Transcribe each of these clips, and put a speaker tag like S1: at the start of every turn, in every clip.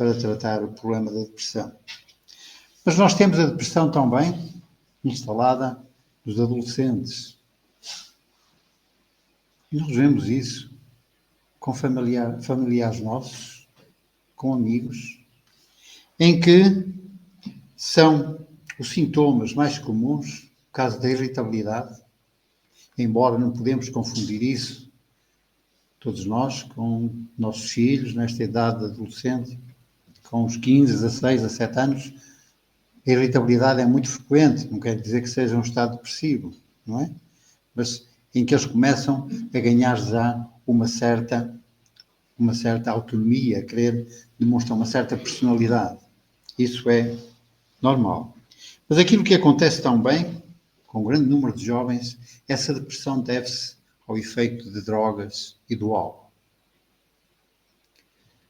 S1: para tratar o problema da depressão. Mas nós temos a depressão também instalada nos adolescentes. E nós vemos isso com familiares nossos, com amigos, em que são os sintomas mais comuns, o caso da irritabilidade, embora não podemos confundir isso, todos nós, com nossos filhos, nesta idade adolescente, com os 15, 16, 17 anos, a irritabilidade é muito frequente, não quer dizer que seja um estado depressivo, não é? Mas em que eles começam a ganhar já uma certa autonomia, a querer demonstrar uma certa personalidade. Isso é normal. Mas aquilo que acontece também, com um grande número de jovens, essa depressão deve-se ao efeito de drogas e do álcool.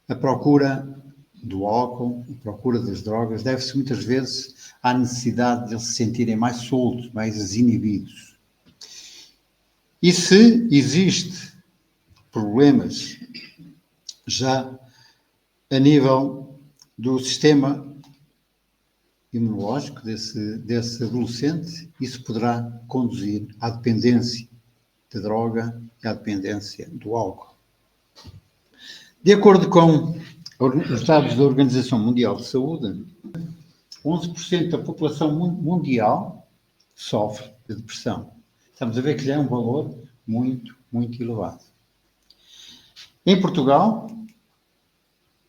S1: A procura do álcool, a procura das drogas, deve-se muitas vezes à necessidade de eles se sentirem mais soltos, mais desinibidos. E se existe problemas já a nível do sistema imunológico desse adolescente, isso poderá conduzir à dependência da droga e à dependência do álcool. De acordo com os dados da Organização Mundial de Saúde, 11% da população mundial sofre de depressão. Estamos a ver que já é um valor muito, muito elevado. Em Portugal,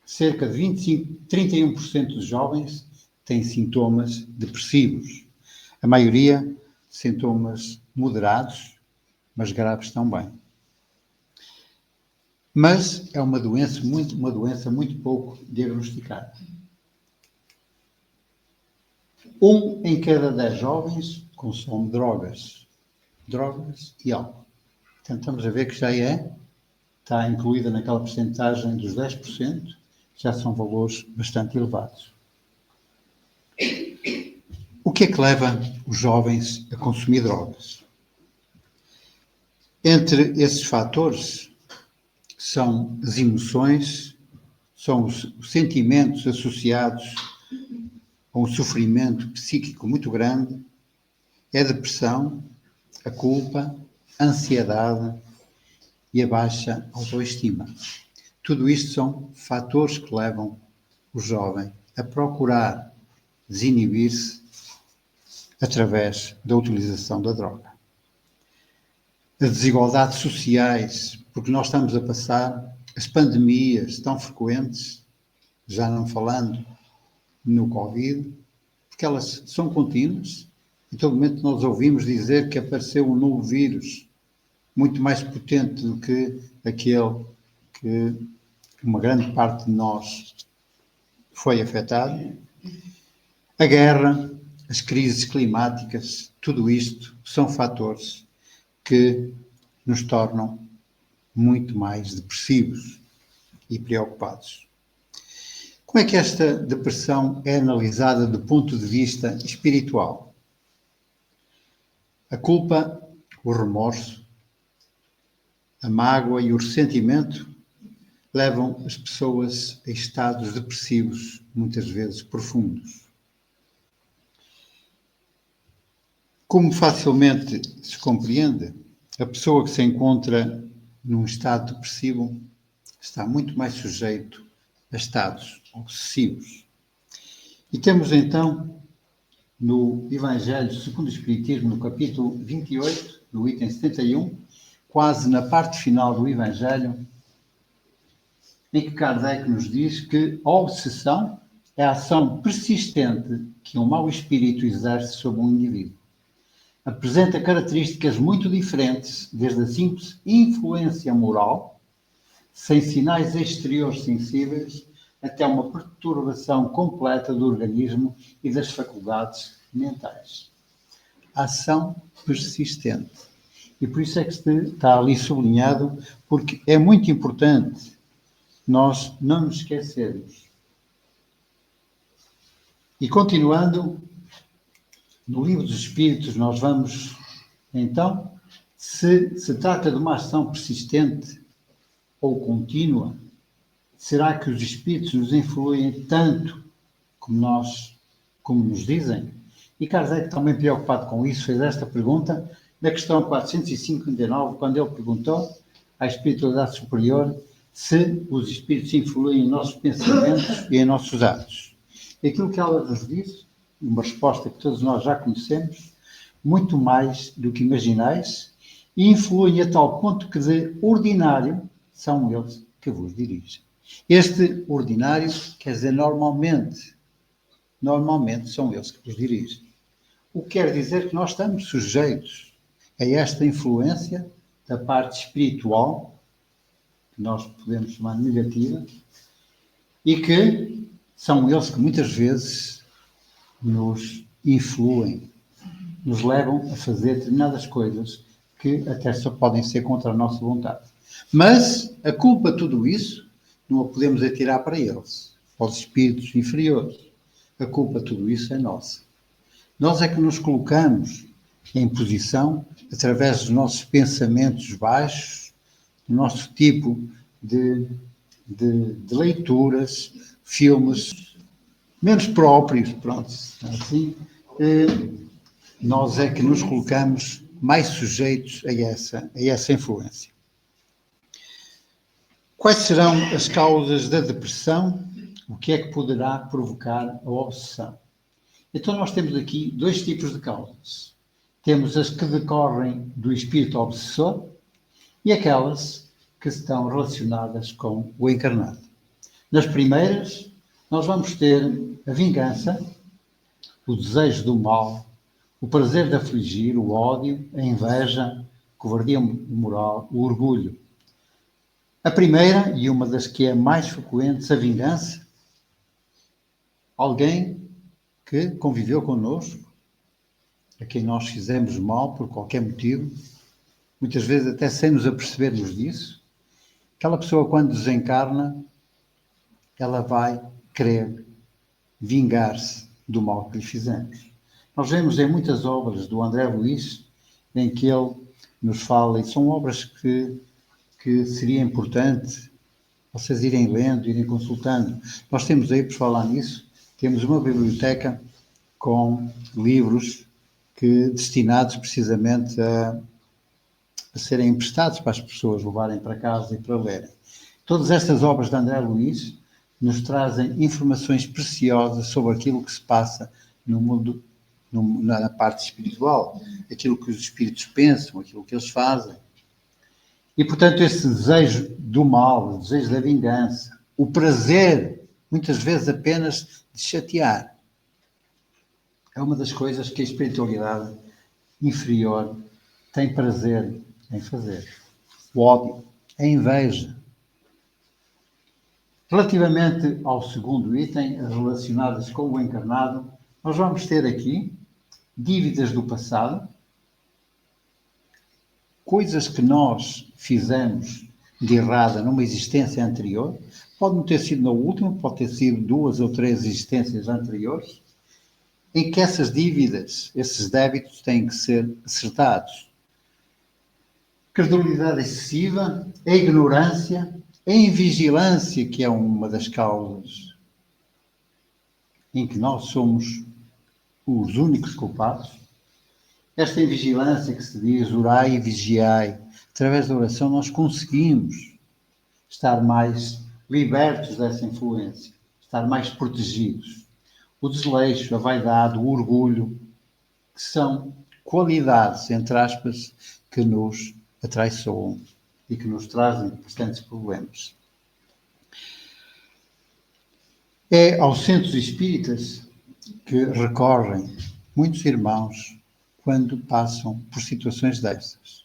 S1: cerca de 31% dos jovens têm sintomas depressivos. A maioria, sintomas moderados, mas graves também. Mas é uma doença muito pouco diagnosticada. 1 em cada 10 jovens consome drogas e álcool. Portanto, estamos a ver que já está incluída naquela percentagem dos 10%, já são valores bastante elevados. O que é que leva os jovens a consumir drogas? Entre esses fatores são as emoções, são os sentimentos associados a um sofrimento psíquico muito grande, é a depressão, a culpa, a ansiedade e a baixa autoestima. Tudo isto são fatores que levam o jovem a procurar desinibir-se através da utilização da droga. As desigualdades sociais, porque nós estamos a passar as pandemias tão frequentes, já não falando no Covid, porque elas são contínuas. Em todo momento nós ouvimos dizer que apareceu um novo vírus, muito mais potente do que aquele que uma grande parte de nós foi afetado. A guerra, as crises climáticas, tudo isto são fatores que nos tornam muito mais depressivos e preocupados. Como é que esta depressão é analisada do ponto de vista espiritual? A culpa, o remorso, a mágoa e o ressentimento levam as pessoas a estados depressivos, muitas vezes profundos. Como facilmente se compreende, a pessoa que se encontra num estado depressivo está muito mais sujeito a estados obsessivos. E temos então no Evangelho segundo o Espiritismo, no capítulo 28, no item 71, quase na parte final do Evangelho, em que Kardec nos diz que a obsessão é a ação persistente que um mau espírito exerce sobre um indivíduo. Apresenta características muito diferentes, desde a simples influência moral, sem sinais exteriores sensíveis, até uma perturbação completa do organismo e das faculdades mentais. Ação persistente. E por isso é que está ali sublinhado, porque é muito importante nós não nos esquecermos. E continuando, no Livro dos Espíritos, nós vamos, então, se trata de uma ação persistente ou contínua, Será que os espíritos nos influem tanto como nos dizem? E Kardec, também preocupado com isso, fez esta pergunta na questão 459, quando ele perguntou à espiritualidade superior se os espíritos influem em nossos pensamentos e em nossos atos. E aquilo que ela nos disse, uma resposta que todos nós já conhecemos, muito mais do que imaginais, e influem a tal ponto que de ordinário são eles que vos dirigem. Este ordinário quer dizer normalmente são eles que vos dirigem. O que quer dizer que nós estamos sujeitos a esta influência da parte espiritual, que nós podemos chamar negativa, e que são eles que muitas vezes nos influem, nos levam a fazer determinadas coisas que até só podem ser contra a nossa vontade. Mas a culpa de tudo isso não a podemos atirar para eles, para os espíritos inferiores. A culpa de tudo isso é nossa. Nós é que nos colocamos em posição, através dos nossos pensamentos baixos, do nosso tipo de leituras, filmes menos próprios, pronto, assim, nós é que nos colocamos mais sujeitos a essa influência. Quais serão as causas da depressão? O que é que poderá provocar a obsessão? Então nós temos aqui dois tipos de causas. Temos as que decorrem do espírito obsessor e aquelas que estão relacionadas com o encarnado. Nas primeiras, nós vamos ter a vingança, o desejo do mal, o prazer de afligir, o ódio, a inveja, a covardia moral, o orgulho. A primeira, e uma das que é mais frequente, a vingança. Alguém que conviveu connosco, a quem nós fizemos mal por qualquer motivo, muitas vezes até sem nos apercebermos disso, aquela pessoa quando desencarna, ela vai querer vingar-se do mal que lhe fizemos. Nós vemos em muitas obras do André Luiz, em que ele nos fala, e são obras que seria importante vocês irem lendo, irem consultando. Nós temos aí, por falar nisso, temos uma biblioteca com livros destinados precisamente a serem emprestados para as pessoas levarem para casa e para lerem. Todas estas obras de André Luiz nos trazem informações preciosas sobre aquilo que se passa no mundo, na parte espiritual, aquilo que os espíritos pensam, aquilo que eles fazem. E, portanto, esse desejo do mal, o desejo da vingança, o prazer, muitas vezes apenas de chatear, é uma das coisas que a espiritualidade inferior tem prazer em fazer. O ódio, a inveja. Relativamente ao segundo item, relacionadas com o encarnado, nós vamos ter aqui dívidas do passado, coisas que nós fizemos de errada numa existência anterior, pode não ter sido na última, pode ter sido 2 ou 3 existências anteriores, em que essas dívidas, esses débitos têm que ser acertados. Credulidade excessiva, a ignorância, a invigilância, que é uma das causas em que nós somos os únicos culpados. Esta invigilância que se diz, orai e vigiai, através da oração nós conseguimos estar mais libertos dessa influência, estar mais protegidos. O desleixo, a vaidade, o orgulho, que são qualidades, entre aspas, que nos atraiçoam e que nos trazem bastantes problemas. É aos centros espíritas que recorrem muitos irmãos quando passam por situações destas.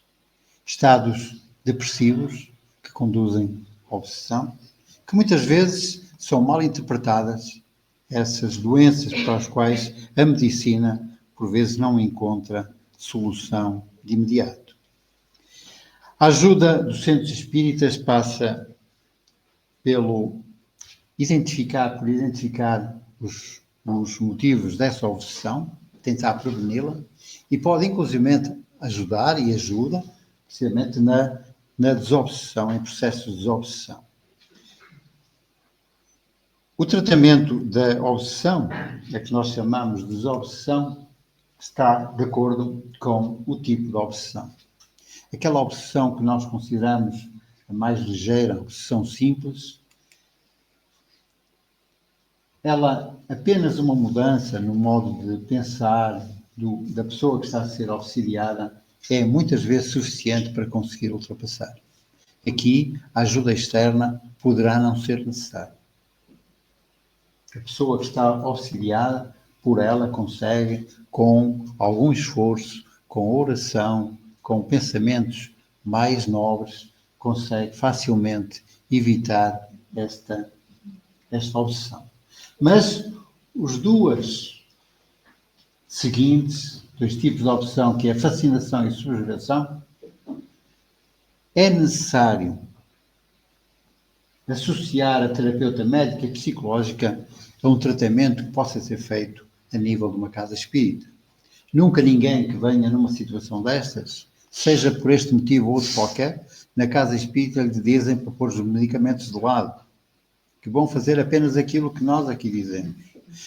S1: Estados depressivos que conduzem à obsessão, que muitas vezes são mal interpretadas, essas doenças para as quais a medicina, por vezes, não encontra solução de imediato. A ajuda dos centros espíritas passa por identificar os motivos dessa obsessão, tentar preveni-la, e pode, inclusivamente, ajudar e ajuda, precisamente na desobsessão, em processos de desobsessão. O tratamento da obsessão, é que nós chamamos de desobsessão, está de acordo com o tipo de obsessão. Aquela obsessão que nós consideramos a mais ligeira, a obsessão simples, ela, apenas uma mudança no modo de pensar da pessoa que está a ser obsidiada é muitas vezes suficiente para conseguir ultrapassar. Aqui, a ajuda externa poderá não ser necessária. A pessoa que está obsidiada, por ela consegue, com algum esforço, com oração, com pensamentos mais nobres, consegue facilmente evitar esta obsessão. Mas os dois tipos de obsessão, que é fascinação e subjugação, é necessário associar a terapeuta médica e psicológica a um tratamento que possa ser feito a nível de uma casa espírita. Nunca ninguém que venha numa situação destas, seja por este motivo ou outro qualquer, na casa espírita lhe dizem para pôr os medicamentos de lado, que vão fazer apenas aquilo que nós aqui dizemos.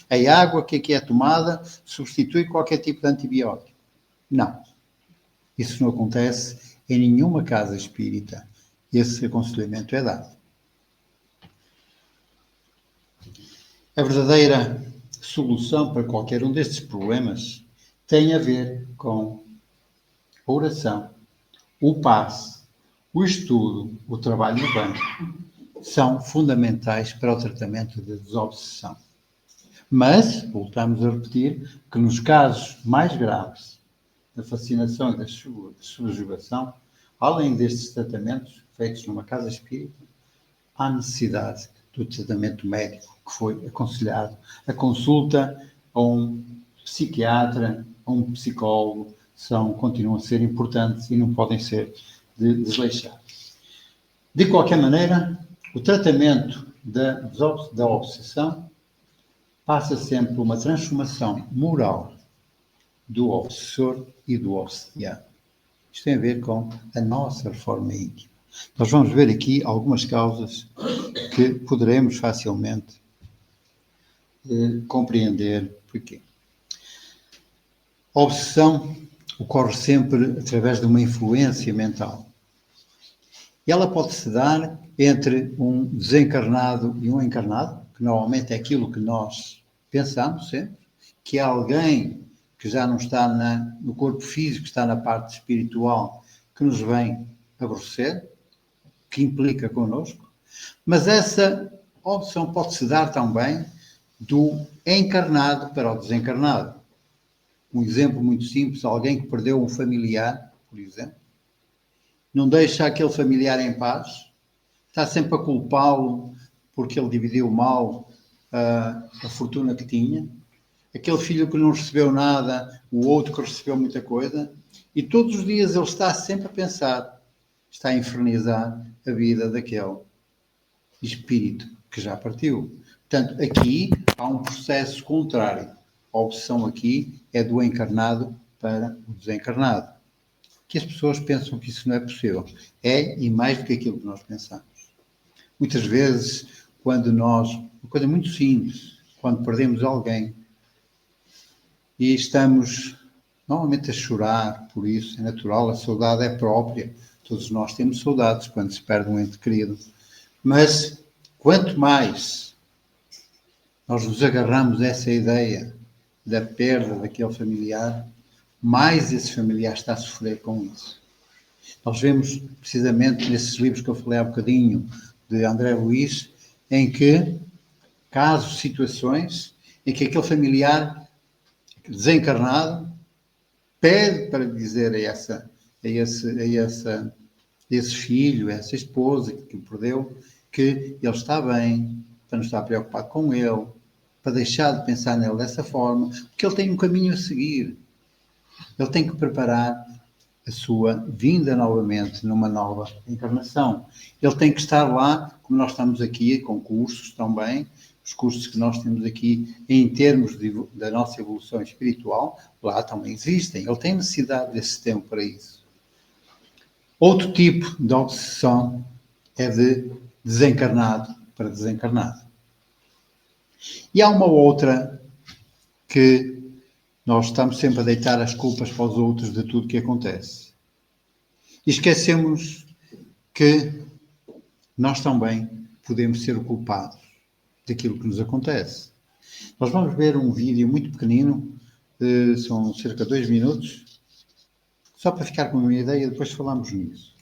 S1: A água que aqui é tomada substitui qualquer tipo de antibiótico. Não. Isso não acontece em nenhuma casa espírita. Esse aconselhamento é dado. A verdadeira solução para qualquer um destes problemas tem a ver com a oração, o passe, o estudo, o trabalho no bem. São fundamentais para o tratamento da desobsessão. Mas, voltamos a repetir, que nos casos mais graves da fascinação e da subjugação, além destes tratamentos feitos numa casa espírita, há necessidade do tratamento médico que foi aconselhado, a consulta a um psiquiatra, a um psicólogo, continuam a ser importantes e não podem ser desleixados. De qualquer maneira, o tratamento da obsessão passa sempre por uma transformação moral do obsessor e do obsediado. Isto tem a ver com a nossa reforma íntima. Nós vamos ver aqui algumas causas que poderemos facilmente compreender porquê. A obsessão ocorre sempre através de uma influência mental. E ela pode se dar entre um desencarnado e um encarnado, que normalmente é aquilo que nós pensamos sempre, que é alguém que já não está no corpo físico, está na parte espiritual, que nos vem aborrecer, que implica connosco. Mas essa opção pode-se dar também do encarnado para o desencarnado. Um exemplo muito simples, alguém que perdeu um familiar, por exemplo, não deixa aquele familiar em paz, está sempre a culpá-lo porque ele dividiu mal a fortuna que tinha, aquele filho que não recebeu nada, o outro que recebeu muita coisa, e todos os dias ele está sempre a pensar, está a infernizar a vida daquele espírito que já partiu. Portanto, aqui há um processo contrário. A opção aqui é do encarnado para o desencarnado. Que as pessoas pensam que isso não é possível. É, e mais do que aquilo que nós pensamos. Muitas vezes, uma coisa muito simples, quando perdemos alguém e estamos normalmente a chorar por isso, é natural, a saudade é própria. Todos nós temos saudades quando se perde um ente querido. Mas, quanto mais nós nos agarramos a essa ideia da perda daquele familiar, mais esse familiar está a sofrer com isso. Nós vemos, precisamente, nesses livros que eu falei há bocadinho, de André Luiz, em que casos, situações, em que aquele familiar desencarnado pede para dizer a esse filho, a essa esposa que o perdeu, que ele está bem, para não estar preocupado com ele, para deixar de pensar nele dessa forma, porque ele tem um caminho a seguir. Ele tem que preparar a sua vinda novamente numa nova encarnação. Ele tem que estar lá, como nós estamos aqui, com cursos também, os cursos que nós temos aqui em termos da nossa evolução espiritual, lá também existem. Ele tem necessidade desse tempo para isso. Outro tipo de obsessão é de desencarnado para desencarnado. E há uma outra que nós estamos sempre a deitar as culpas para os outros de tudo que acontece. E esquecemos que nós também podemos ser culpados daquilo que nos acontece. Nós vamos ver um vídeo muito pequenino, são cerca de 2 minutos, só para ficar com uma ideia, depois falamos nisso.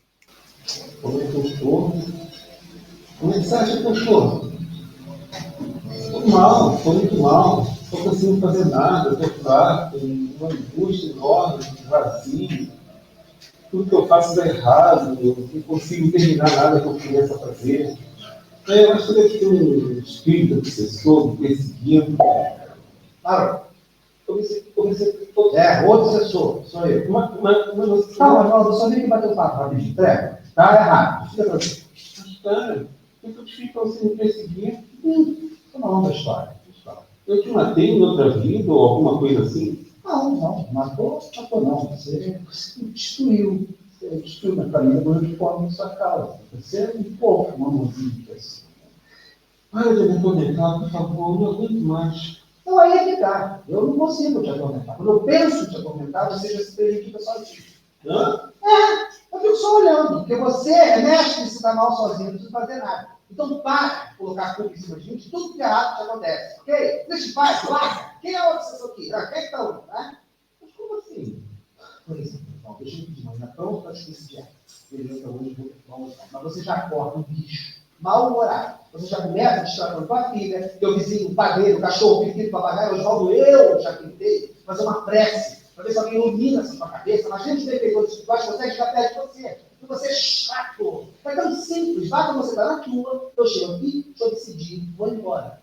S2: Como é que eu estou? Como é que você acha que eu estou? Estou mal, estou muito mal. Não estou conseguindo fazer nada, estou fraco, uma angústia enorme, vazio. Tudo que eu faço dá errado, eu não consigo terminar nada que eu começo a fazer. Eu acho que deve ter um espírito obsessor me perseguindo.
S3: Claro.
S2: Outro assessor, sou eu.
S3: Mas você... Calma, só vem que bater o papo rapidinho. Treva. Tá errado. Fica tranquilo.
S2: Mas, cara, por que eu te fiz para você me perseguir?
S3: Tô falando da história.
S2: Eu te matei em outra vida ou alguma coisa assim?
S3: Não. Matou não. Você me destruiu. Você destruiu minha família de forma em sua causa. Você é um pouco uma mãozinha de pessoa.
S2: Para de me atormentar, por favor, eu não aguento mais.
S3: Então aí é que tá. Eu não consigo te atormentar. Quando eu penso em te atormentar, você já se prejudica sozinho.
S2: Hã?
S3: Eu fico só olhando, porque você é mestre de se dar mal sozinho, não precisa fazer nada. Então para de colocar a culpa em cima de mim de tudo que é errado que acontece, ok? Deixa de paz, larga. Quem é o obsessor aqui? Quem é que tá onde, né? Mas como assim? Por exemplo, então, deixa eu pedir, mas é pronto para te desviar. Beleza, hoje vamos lá. Mas você já acorda um bicho mal-humorado. Você já começa a distrair com a tua filha, teu vizinho, o padeiro, o cachorro, o periquito, o papagaio, Oswaldo, eu já tentei fazer uma prece para ver se alguém ilumina essa sua cabeça. Imagina os defensores espirituais conseguem chegar perto de você. E você é chato. É tão simples. Vai quando você está na tua, eu chego aqui, deixa eu decidir, vou embora.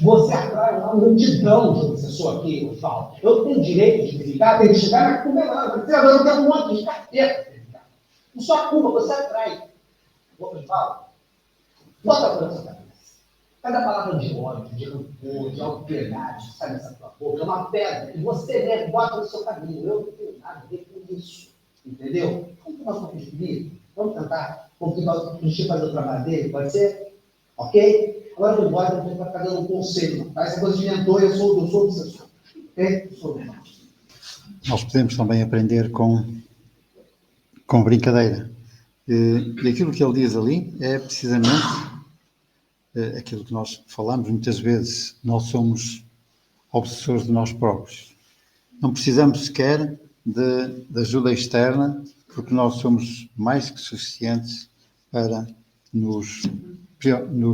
S3: Você atrai uma multidão de obsessor aqui, Oswaldo. Eu tenho direito de ficar, tenho que chegar na culpa. Eu não tenho um monte de capeta. Não só a culpa, você atrai. Oswaldo, bota a na sua cabeça. Cada palavra de ódio, de rancor, de autopiedade que sai dessa tua boca é uma pedra que você mesmo bota no seu caminho. Eu não tenho nada a ver com isso. Entendeu? Vamos tomar um pouquinho de comigo? Vamos tentar? Vamos fazer o trabalho dele? Pode ser? Ok? Agora eu vou embora, eu vou ficar dando um conselho. Tá? Essa coisa de mentor, eu sou obsessor. Ok? Eu sou mentor.
S1: Nós podemos também aprender com brincadeira. E aquilo que ele diz ali é precisamente aquilo que nós falamos muitas vezes. Nós somos obsessores de nós próprios. Não precisamos sequer de ajuda externa, porque nós somos mais que suficientes para nos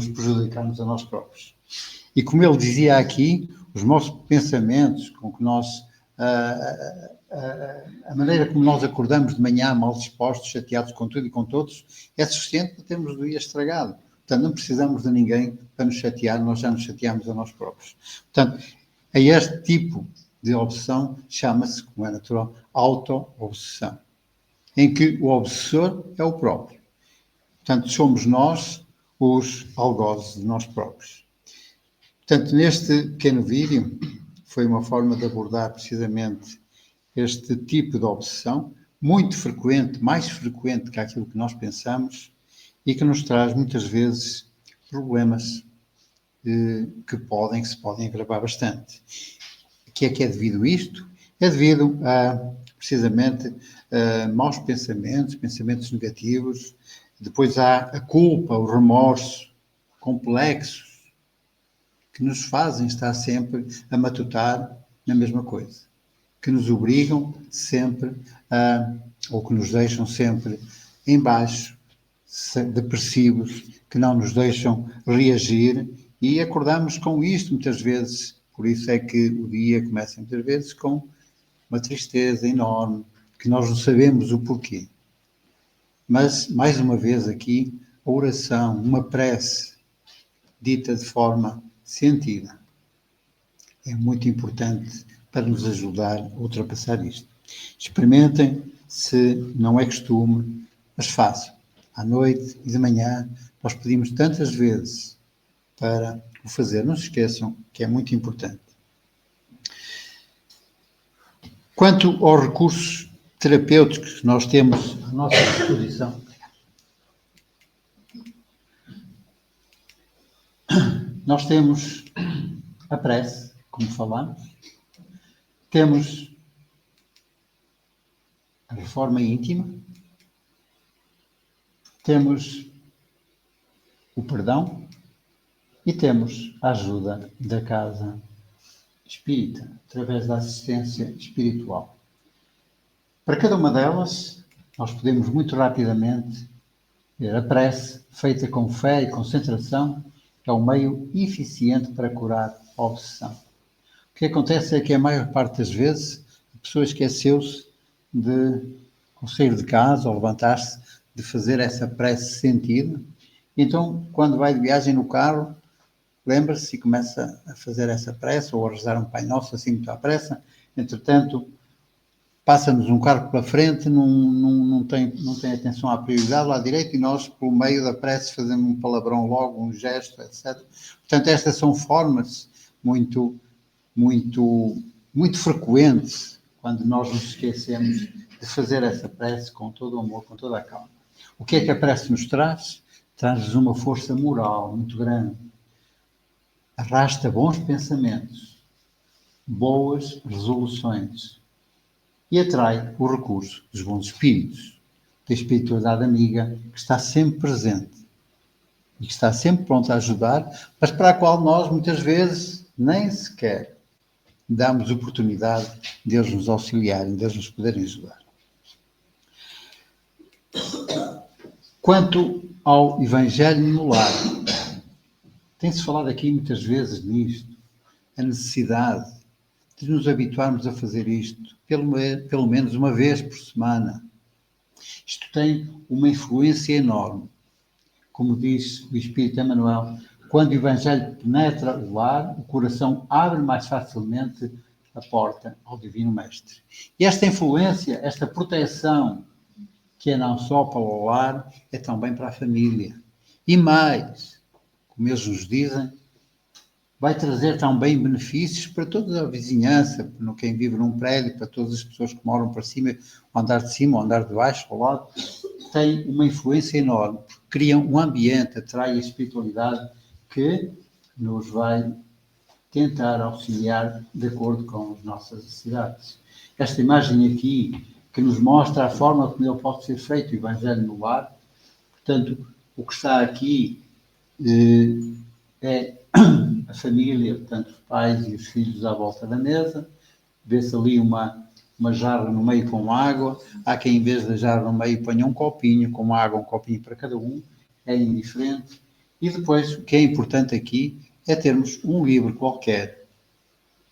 S1: prejudicarmos a nós próprios. E como ele dizia aqui, os nossos pensamentos, com que nós, a maneira como nós acordamos de manhã mal dispostos, chateados com tudo e com todos, é suficiente para termos o dia estragado. Portanto, não precisamos de ninguém para nos chatear, nós já nos chateamos a nós próprios. Portanto, a este tipo de obsessão chama-se, como é natural, auto-obsessão, em que o obsessor é o próprio. Portanto, somos nós os algozes de nós próprios. Portanto, neste pequeno vídeo, foi uma forma de abordar precisamente este tipo de obsessão, muito frequente, mais frequente que aquilo que nós pensamos, e que nos traz muitas vezes problemas que se podem agravar bastante. A que é devido a isto? É devido a, precisamente, maus pensamentos negativos, depois há a culpa, o remorso, complexos, que nos fazem estar sempre a matutar na mesma coisa, que nos obrigam sempre ou que nos deixam sempre em baixo, depressivos, que não nos deixam reagir, e acordamos com isto muitas vezes. Por isso é que o dia começa muitas vezes com uma tristeza enorme, que nós não sabemos o porquê. Mas, mais uma vez aqui, a oração, uma prece dita de forma sentida, é muito importante para nos ajudar a ultrapassar isto. Experimentem, se não é costume, mas façam. À noite e de manhã, nós pedimos tantas vezes para o fazer. Não se esqueçam que é muito importante. Quanto aos recursos terapêuticos que nós temos à nossa disposição, nós temos a prece, como falamos, temos a reforma íntima, temos o perdão e temos a ajuda da casa espírita, através da assistência espiritual. Para cada uma delas, nós podemos muito rapidamente ver a prece, feita com fé e concentração, é um meio eficiente para curar a obsessão. O que acontece é que a maior parte das vezes a pessoa esqueceu-se ao sair de casa, ao levantar-se, de fazer essa prece sentida. Então, quando vai de viagem no carro, lembra-se e começa a fazer essa prece, ou a rezar um Pai Nosso assim muito à pressa. Entretanto, passa-nos um carro pela frente, não tem atenção à prioridade lá direito, e nós, pelo meio da prece, fazemos um palavrão logo, um gesto, etc. Portanto, estas são formas muito frequentes quando nós nos esquecemos de fazer essa prece com todo o amor, com toda a calma. O que é que a prece nos traz? Traz-nos uma força moral muito grande. Arrasta bons pensamentos, boas resoluções e atrai o recurso dos bons espíritos, da espiritualidade amiga que está sempre presente e que está sempre pronta a ajudar, mas para a qual nós muitas vezes nem sequer damos oportunidade de eles nos auxiliarem, de eles nos poderem ajudar. Quanto ao Evangelho no lar, tem-se falado aqui muitas vezes nisto, a necessidade de nos habituarmos a fazer isto, pelo menos uma vez por semana. Isto tem uma influência enorme. Como diz o Espírito Emmanuel, quando o Evangelho penetra o lar, o coração abre mais facilmente a porta ao Divino Mestre. E esta influência, esta proteção, que é não só para o lar, é também para a família. E mais, como eles nos dizem, vai trazer também benefícios para toda a vizinhança, para quem vive num prédio, para todas as pessoas que moram para cima, o andar de cima, o andar de baixo, ao lado. Tem uma influência enorme, porque cria um ambiente, atrai a espiritualidade que nos vai tentar auxiliar de acordo com as nossas necessidades. Esta imagem aqui, que nos mostra a forma como ele pode ser feito, o Evangelho no lar. Portanto, o que está aqui é a família, portanto, os pais e os filhos à volta da mesa. Vê-se ali uma jarra no meio com água. Há quem, em vez da jarra no meio, ponha um copinho com água, um copinho para cada um. É indiferente. E depois, o que é importante aqui é termos um livro qualquer,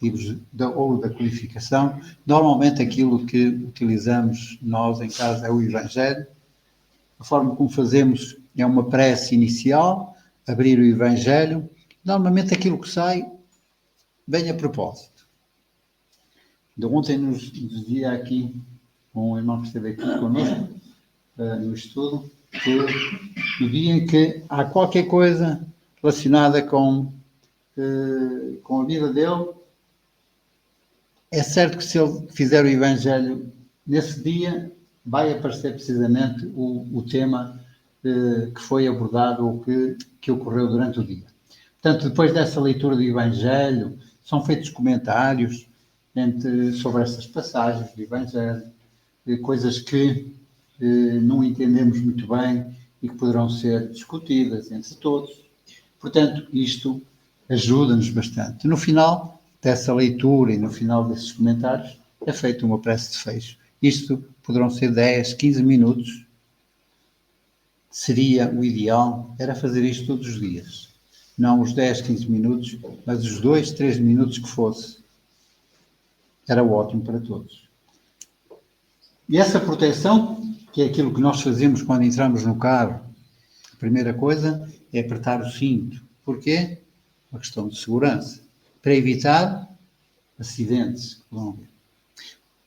S1: livros ou da codificação. Normalmente aquilo que utilizamos nós em casa é o Evangelho. A forma como fazemos é uma prece inicial, abrir o Evangelho. Normalmente aquilo que sai vem a propósito. De ontem nos dizia aqui um irmão que esteve aqui connosco no estudo, que no dia em que há qualquer coisa relacionada com a vida dele, é certo que se ele fizer o Evangelho nesse dia, vai aparecer precisamente o tema que foi abordado ou que ocorreu durante o dia. Portanto, depois dessa leitura do Evangelho, são feitos comentários sobre essas passagens do Evangelho, coisas que não entendemos muito bem e que poderão ser discutidas entre todos. Portanto, isto ajuda-nos bastante. No final dessa leitura e no final desses comentários, é feita uma prece de fecho. Isto poderão ser 10, 15 minutos. Seria o ideal, era fazer isto todos os dias. Não os 10, 15 minutos, mas os 2, 3 minutos que fosse. Era ótimo para todos. E essa proteção, que é aquilo que nós fazemos quando entramos no carro, a primeira coisa é apertar o cinto. Porquê? Uma questão de segurança. Para evitar acidentes.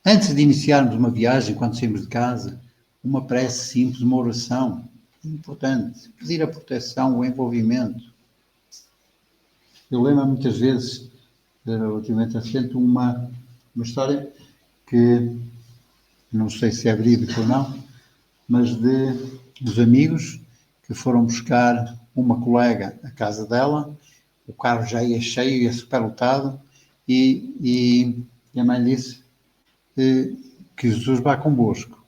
S1: Antes de iniciarmos uma viagem, quando saímos de casa, uma prece simples, uma oração, é importante. Pedir a proteção, o envolvimento. Eu lembro muitas vezes, relativamente a uma história que não sei se é verídico ou não, mas de uns amigos que foram buscar uma colega à casa dela o carro já ia cheio, ia superlotado, e a mãe disse que Jesus vá convosco.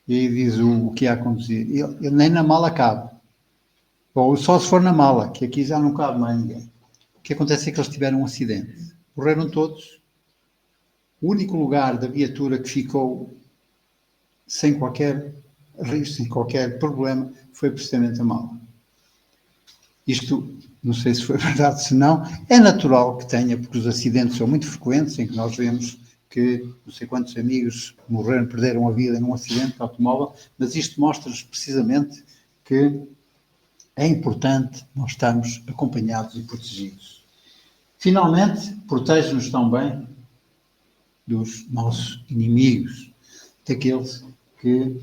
S1: E aí diz o que ia acontecer. Ele nem na mala cabe. Ou só se for na mala, que aqui já não cabe mais ninguém. O que acontece é que eles tiveram um acidente. Morreram todos. O único lugar da viatura que ficou sem qualquer risco, sem qualquer problema, foi precisamente a mala. Isto, não sei se foi verdade, se não, é natural que tenha, porque os acidentes são muito frequentes, em que nós vemos que não sei quantos amigos morreram, perderam a vida num acidente de automóvel, mas isto mostra-nos precisamente que é importante nós estarmos acompanhados e protegidos. Finalmente, protege-nos também dos nossos inimigos, daqueles que,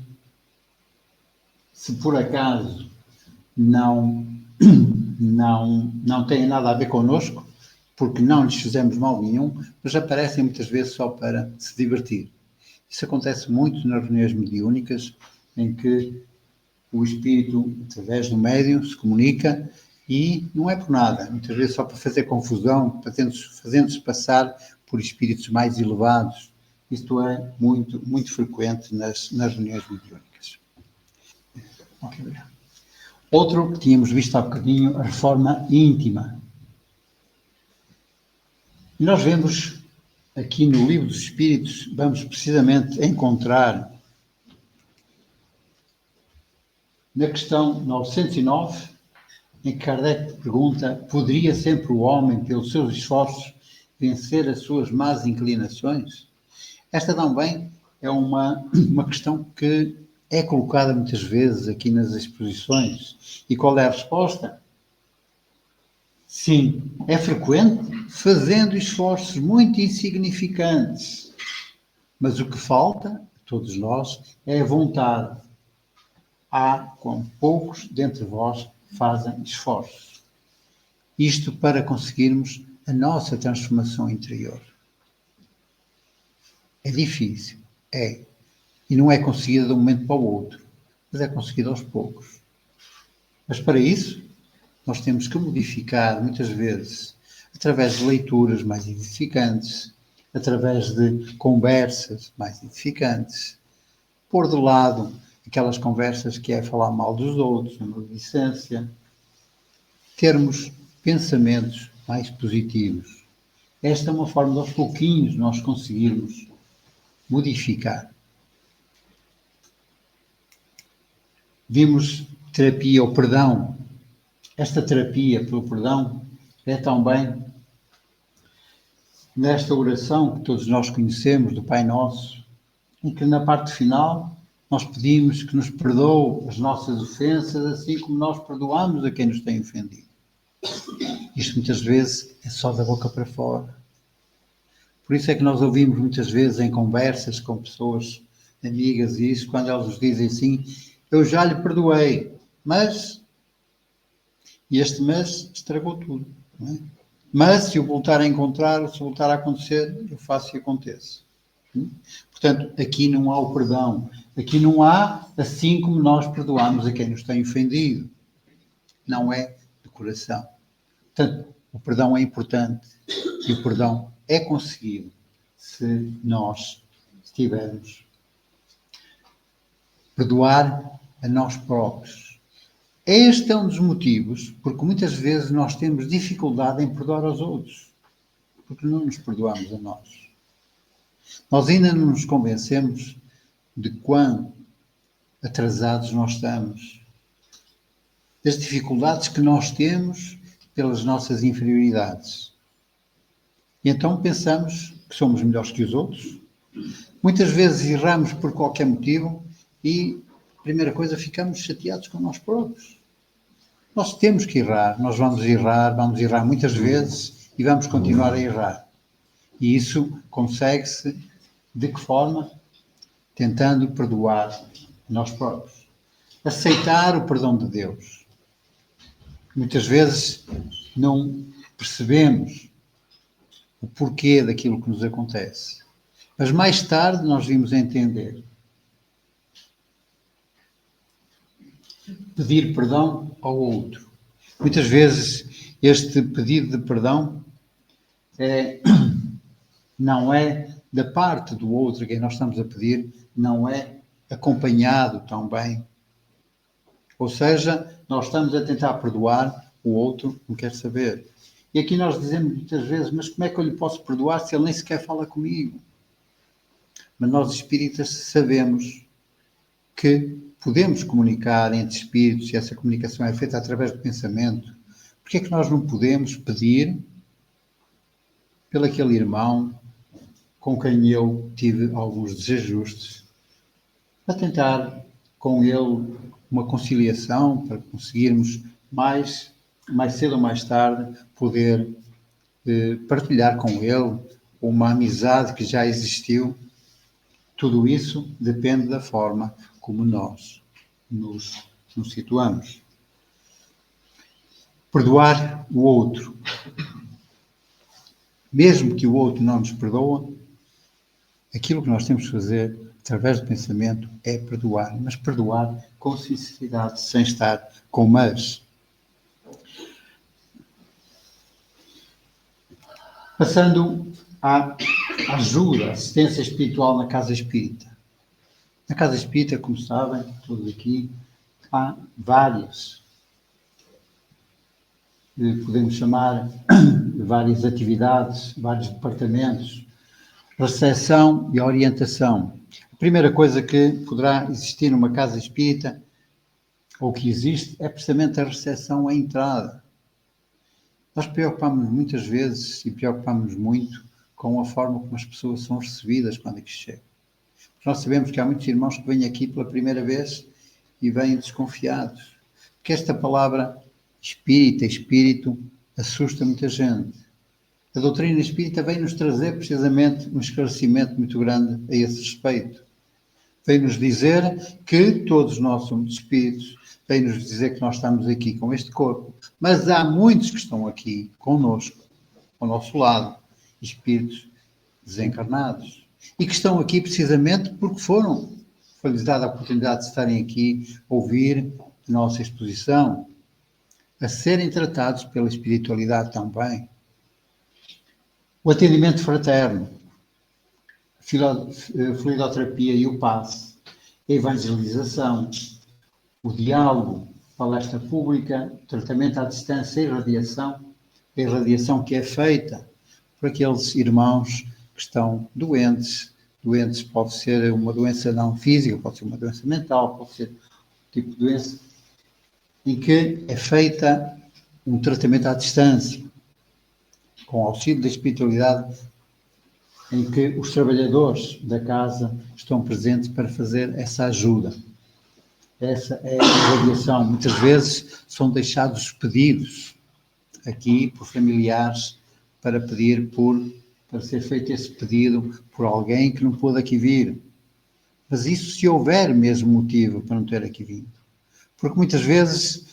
S1: se por acaso não têm nada a ver connosco, porque não lhes fizemos mal nenhum, mas aparecem muitas vezes só para se divertir. Isso acontece muito nas reuniões mediúnicas, em que o espírito, através do médium, se comunica e não é por nada, muitas vezes só para fazer confusão, fazendo-se passar por espíritos mais elevados. Isto é muito, muito frequente nas reuniões mediúnicas. Ok, obrigado. Outro que tínhamos visto há bocadinho, a reforma íntima. E nós vemos aqui no Livro dos Espíritos, vamos precisamente encontrar na questão 909, em que Kardec pergunta: poderia sempre o homem, pelos seus esforços, vencer as suas más inclinações? Esta também é uma questão que é colocada muitas vezes aqui nas exposições. E qual é a resposta? Sim, é frequente, fazendo esforços muito insignificantes. Mas o que falta, a todos nós, é a vontade. Há, como poucos dentre vós fazem esforços. Isto para conseguirmos a nossa transformação interior. É difícil, é. E não é conseguida de um momento para o outro, mas é conseguida aos poucos. Mas para isso, nós temos que modificar, muitas vezes, através de leituras mais edificantes, através de conversas mais edificantes, pôr de lado aquelas conversas que é falar mal dos outros, a maledicência, termos pensamentos mais positivos. Esta é uma forma de, aos pouquinhos, nós conseguirmos modificar. Vimos terapia ao perdão. Esta terapia pelo perdão é também nesta oração que todos nós conhecemos, do Pai Nosso, em que na parte final nós pedimos que nos perdoe as nossas ofensas, assim como nós perdoamos a quem nos tem ofendido. Isto muitas vezes é só da boca para fora. Por isso é que nós ouvimos muitas vezes em conversas com pessoas amigas e isso, quando elas nos dizem assim: eu já lhe perdoei, mas... E este mês estragou tudo. Não é? Mas se o voltar a encontrar, se voltar a acontecer, eu faço e aconteça. Portanto, aqui não há o perdão. Aqui não há assim como nós perdoamos a quem nos tem ofendido. Não é de coração. Portanto, o perdão é importante e o perdão é conseguido se nós estivermos perdoar a nós próprios. Este é um dos motivos porque muitas vezes nós temos dificuldade em perdoar aos outros, porque não nos perdoamos a nós. Nós ainda não nos convencemos de quão atrasados nós estamos, das dificuldades que nós temos pelas nossas inferioridades. E então pensamos que somos melhores que os outros. Muitas vezes erramos por qualquer motivo e, primeira coisa, ficamos chateados com nós próprios. Nós temos que errar, nós vamos errar muitas vezes e vamos continuar a errar. E isso consegue-se de que forma? Tentando perdoar nós próprios. Aceitar o perdão de Deus. Muitas vezes não percebemos o porquê daquilo que nos acontece. Mas mais tarde nós vimos entender. Pedir perdão ao outro. Muitas vezes Este pedido de perdão não é da parte do outro, quem nós estamos a pedir, não é acompanhado também. Ou seja, nós estamos a tentar perdoar, o outro não quer saber. E aqui nós dizemos muitas vezes, mas como é que eu lhe posso perdoar se ele nem sequer fala comigo? Mas nós espíritas sabemos que podemos comunicar entre espíritos e essa comunicação é feita através do pensamento. Porque é que nós não podemos pedir pelo aquele irmão com quem eu tive alguns desajustes, para tentar com ele uma conciliação, para conseguirmos mais cedo ou mais tarde poder partilhar com ele uma amizade que já existiu. Tudo isso depende da forma como nós nos situamos. Perdoar o outro. Mesmo que o outro não nos perdoa, aquilo que nós temos que fazer através do pensamento é perdoar, mas perdoar com sinceridade, sem estar com mas. Passando à ajuda, assistência espiritual na casa espírita. Na casa espírita, como sabem, todos aqui, há várias, podemos chamar várias atividades, vários departamentos, recepção e orientação. A primeira coisa que poderá existir numa casa espírita, ou que existe, é precisamente a recepção à entrada. Nós preocupamos muitas vezes e preocupamos muito com a forma como as pessoas são recebidas quando aqui chegam. Nós sabemos que há muitos irmãos que vêm aqui pela primeira vez e vêm desconfiados. Porque esta palavra espírita, espírito, assusta muita gente. A doutrina espírita vem-nos trazer precisamente um esclarecimento muito grande a esse respeito. Vem-nos dizer que todos nós somos espíritos, vem-nos dizer que nós estamos aqui com este corpo, mas há muitos que estão aqui conosco, ao nosso lado, espíritos desencarnados, e que estão aqui precisamente porque foi-lhes dada a oportunidade de estarem aqui, ouvir a nossa exposição, a serem tratados pela espiritualidade também. O atendimento fraterno, a fluidoterapia e o passe, a evangelização, o diálogo, palestra pública, tratamento à distância e a irradiação que é feita por aqueles irmãos que estão doentes. Doentes pode ser uma doença não física, pode ser uma doença mental, pode ser um tipo de doença em que é feita um tratamento à distância, com auxílio da espiritualidade, em que os trabalhadores da casa estão presentes para fazer essa ajuda. Essa é a avaliação. Muitas vezes são deixados pedidos aqui por familiares para ser feito esse pedido por alguém que não pôde aqui vir. Mas isso se houver mesmo motivo para não ter aqui vindo. Porque muitas vezes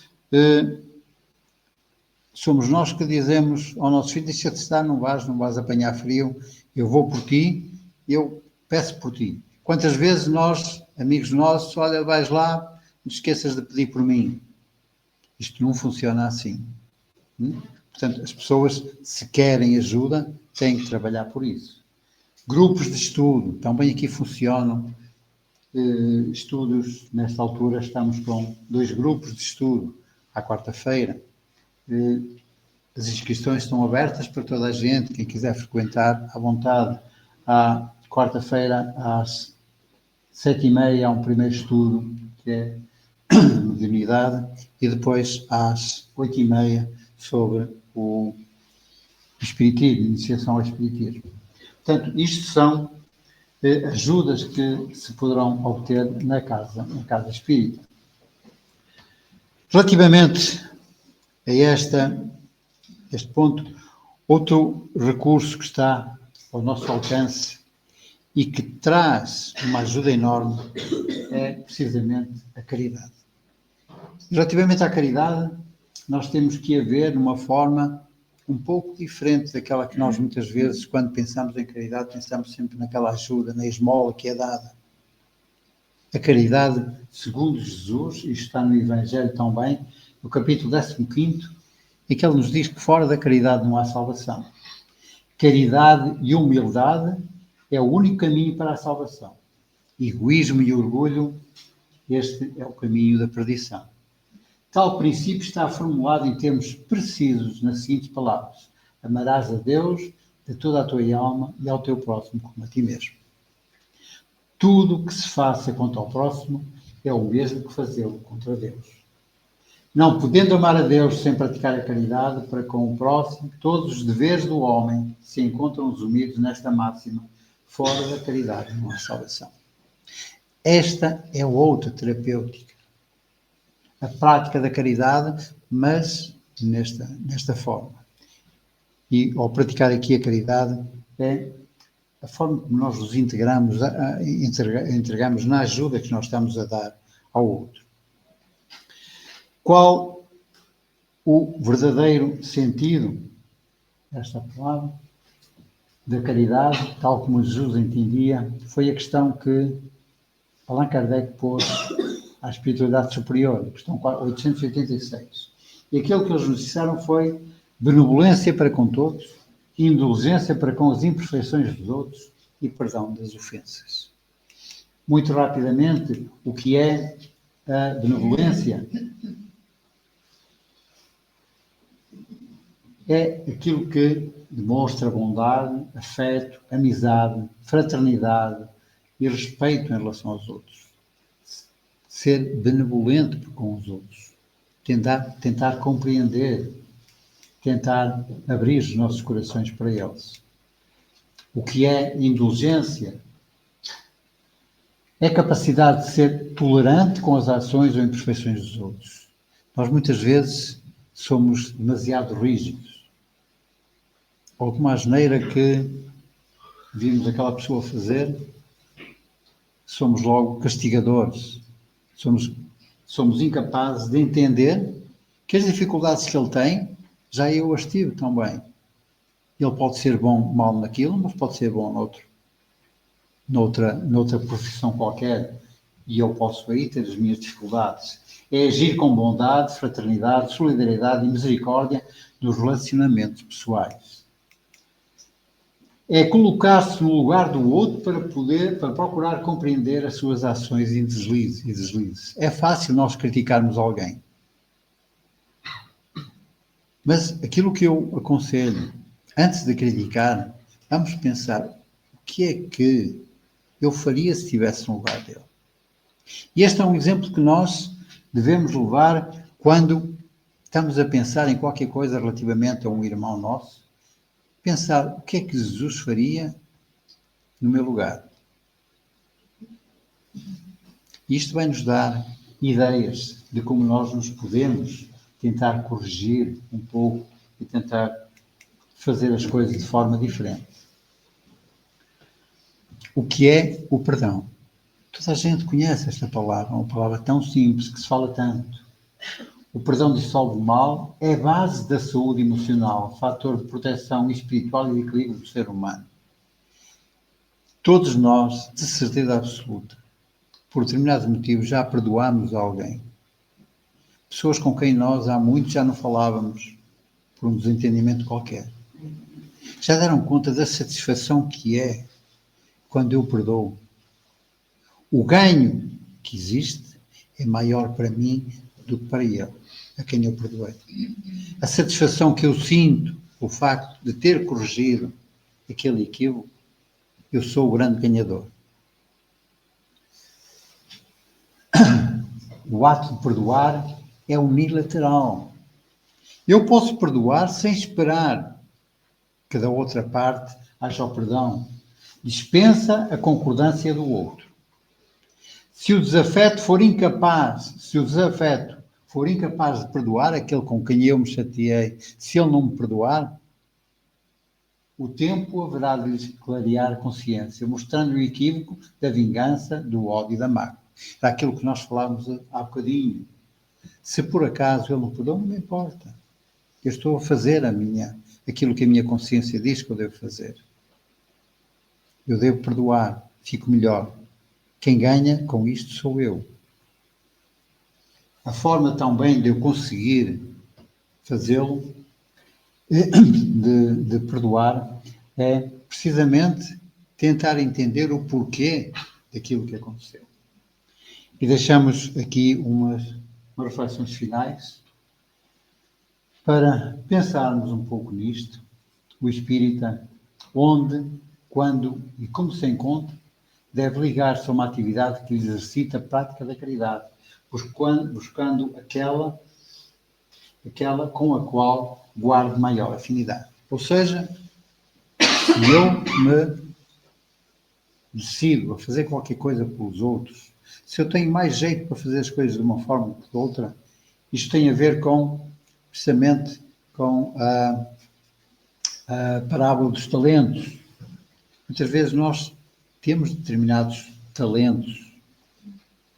S1: somos nós que dizemos ao nosso filho, deixa-te estar, não vais apanhar frio, eu vou por ti, eu peço por ti. Quantas vezes nós, amigos nossos, olha, vais lá, não te esqueças de pedir por mim. Isto não funciona assim. Portanto, as pessoas, se querem ajuda, têm que trabalhar por isso. Grupos de estudo, também aqui funcionam. Estudos, nesta altura estamos com 2 grupos de estudo, à quarta-feira. As inscrições estão abertas para toda a gente, quem quiser frequentar, à vontade. À quarta-feira, às 7h30, há um primeiro estudo, que é de unidade, e depois às 8h30 sobre o espiritismo, iniciação ao espiritismo. Portanto, isto são ajudas que se poderão obter na casa espírita. Relativamente a este ponto, outro recurso que está ao nosso alcance e que traz uma ajuda enorme é precisamente a caridade. Relativamente à caridade, nós temos que a ver de uma forma um pouco diferente daquela que nós muitas vezes, quando pensamos em caridade, pensamos sempre naquela ajuda, na esmola que é dada. A caridade, segundo Jesus, isto está no Evangelho também, no capítulo 15, em que ele nos diz que fora da caridade não há salvação. Caridade e humildade é o único caminho para a salvação. Egoísmo e orgulho, este é o caminho da perdição. Tal princípio está formulado em termos precisos nas seguintes palavras: amarás a Deus de toda a tua alma e ao teu próximo como a ti mesmo. Tudo o que se faça contra o próximo é o mesmo que fazê-lo contra Deus. Não podendo amar a Deus sem praticar a caridade para com o próximo, todos os deveres do homem se encontram resumidos nesta máxima: fora da caridade não há salvação. Esta é outra terapêutica. A prática da caridade, mas nesta forma. E ao praticar aqui a caridade, é a forma como nós nos entregamos na ajuda que nós estamos a dar ao outro. Qual o verdadeiro sentido desta palavra da caridade, tal como Jesus entendia? Foi a questão que Allan Kardec pôs à espiritualidade superior, questão 886. E aquilo que eles nos disseram foi benevolência para com todos, indulgência para com as imperfeições dos outros e perdão das ofensas. Muito rapidamente, o que é a benevolência? É aquilo que demonstra bondade, afeto, amizade, fraternidade e respeito em relação aos outros. Ser benevolente com os outros. Tentar compreender, tentar abrir os nossos corações para eles. O que é indulgência? É a capacidade de ser tolerante com as ações ou imperfeições dos outros. Nós muitas vezes somos demasiado rígidos. Alguma asneira que vimos aquela pessoa fazer, somos logo castigadores. Somos incapazes de entender que as dificuldades que ele tem, já eu as tive também. Ele pode ser bom ou mal naquilo, mas pode ser bom noutra profissão qualquer, e eu posso aí ter as minhas dificuldades. É agir com bondade, fraternidade, solidariedade e misericórdia nos relacionamentos pessoais. É colocar-se no lugar do outro para procurar compreender as suas ações e deslizes. É fácil nós criticarmos alguém. Mas aquilo que eu aconselho, antes de criticar, vamos pensar o que é que eu faria se estivesse no lugar dele. E este é um exemplo que nós devemos levar quando estamos a pensar em qualquer coisa relativamente a um irmão nosso. Pensar o que é que Jesus faria no meu lugar. Isto vai nos dar ideias de como nós nos podemos tentar corrigir um pouco e tentar fazer as coisas de forma diferente. O que é o perdão? Toda a gente conhece esta palavra, uma palavra tão simples que se fala tanto. O perdão dissolve o mal, é a base da saúde emocional, fator de proteção espiritual e de equilíbrio do ser humano. Todos nós, de certeza absoluta, por determinados motivos, já perdoámos alguém. Pessoas com quem nós há muito já não falávamos, por um desentendimento qualquer. Já deram conta da satisfação que é quando eu perdoo. O ganho que existe é maior para mim do que para ele, a quem eu perdoei. A satisfação que eu sinto, o facto de ter corrigido aquele equívoco, eu sou o grande ganhador. O ato de perdoar é unilateral. Eu posso perdoar sem esperar que da outra parte haja o perdão. Dispensa a concordância do outro. Se o desafeto for incapaz de perdoar aquele com quem eu me chateei, se ele não me perdoar, o tempo haverá de lhes clarear a consciência, mostrando o equívoco da vingança, do ódio e da mágoa. Era aquilo que nós falávamos há bocadinho. Se por acaso ele não perdoa, não me importa. Eu estou a fazer aquilo que a minha consciência diz que eu devo fazer. Eu devo perdoar, fico melhor. Quem ganha com isto sou eu. A forma também de eu conseguir fazê-lo, de perdoar, é precisamente tentar entender o porquê daquilo que aconteceu. E deixamos aqui umas reflexões finais para pensarmos um pouco nisto. O espírita, onde, quando e como se encontra, deve ligar-se a uma atividade que exercita a prática da caridade, buscando aquela com a qual guarde maior afinidade. Ou seja, se eu me decido a fazer qualquer coisa pelos outros, se eu tenho mais jeito para fazer as coisas de uma forma que de outra, isto tem a ver precisamente com a parábola dos talentos. Muitas vezes nós temos determinados talentos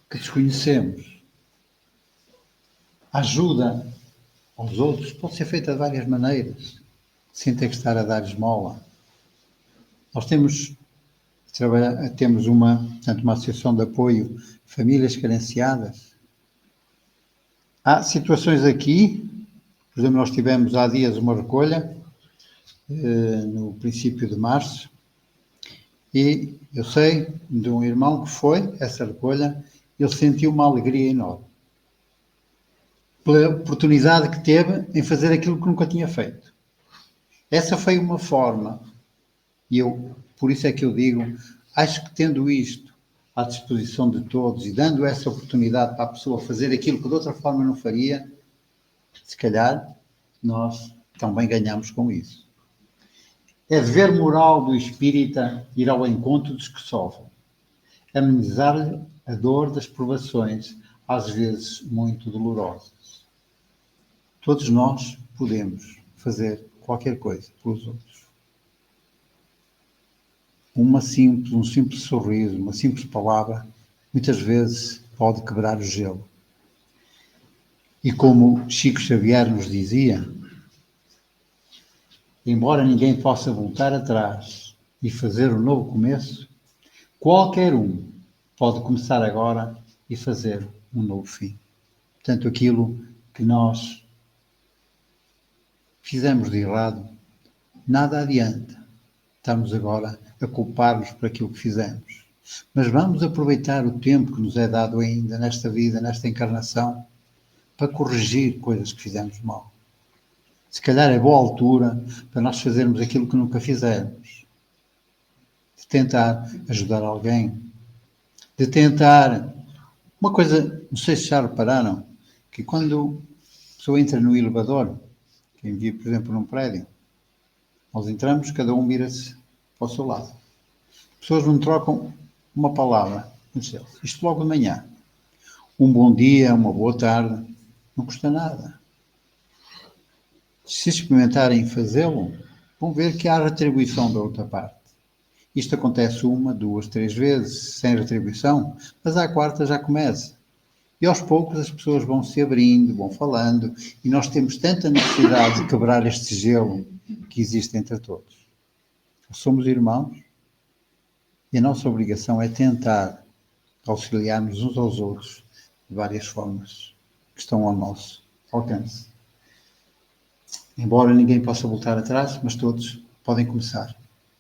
S1: que desconhecemos. A ajuda aos outros pode ser feita de várias maneiras, sem ter que estar a dar esmola. Nós temos uma associação de apoio a famílias carenciadas. Há situações aqui, por exemplo, nós tivemos há dias uma recolha, no princípio de março, e eu sei de um irmão que foi essa recolha, ele sentiu uma alegria enorme pela oportunidade que teve em fazer aquilo que nunca tinha feito. Essa foi uma forma, e por isso é que eu digo, acho que tendo isto à disposição de todos e dando essa oportunidade para a pessoa fazer aquilo que de outra forma não faria, se calhar nós também ganhamos com isso. É dever moral do espírita ir ao encontro dos que sofrem, amenizar-lhe a dor das provações, às vezes muito dolorosas. Todos nós podemos fazer qualquer coisa pelos outros. Um simples sorriso, uma simples palavra, muitas vezes pode quebrar o gelo. E como Chico Xavier nos dizia, embora ninguém possa voltar atrás e fazer um novo começo, qualquer um pode começar agora e fazer um novo fim. Portanto, aquilo que nós fizemos de errado, nada adianta. Estamos agora a culpar-nos por aquilo que fizemos. Mas vamos aproveitar o tempo que nos é dado ainda nesta vida, nesta encarnação, para corrigir coisas que fizemos mal. Se calhar é boa altura para nós fazermos aquilo que nunca fizemos. De tentar ajudar alguém. De tentar... Uma coisa, não sei se já repararam, que quando a pessoa entra no elevador, quem vive, por exemplo, num prédio, nós entramos, cada um mira-se para o seu lado. As pessoas não trocam uma palavra. Isto logo de manhã. Um bom dia, uma boa tarde, não custa nada. Se experimentarem fazê-lo, vão ver que há retribuição da outra parte. Isto acontece 1, 2, 3 vezes, sem retribuição, mas à quarta já começa. E aos poucos as pessoas vão se abrindo, vão falando, e nós temos tanta necessidade de quebrar este gelo que existe entre todos. Somos irmãos e a nossa obrigação é tentar auxiliar-nos uns aos outros de várias formas que estão ao nosso alcance. Embora ninguém possa voltar atrás, mas todos podem começar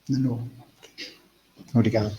S1: de novo. Obrigado.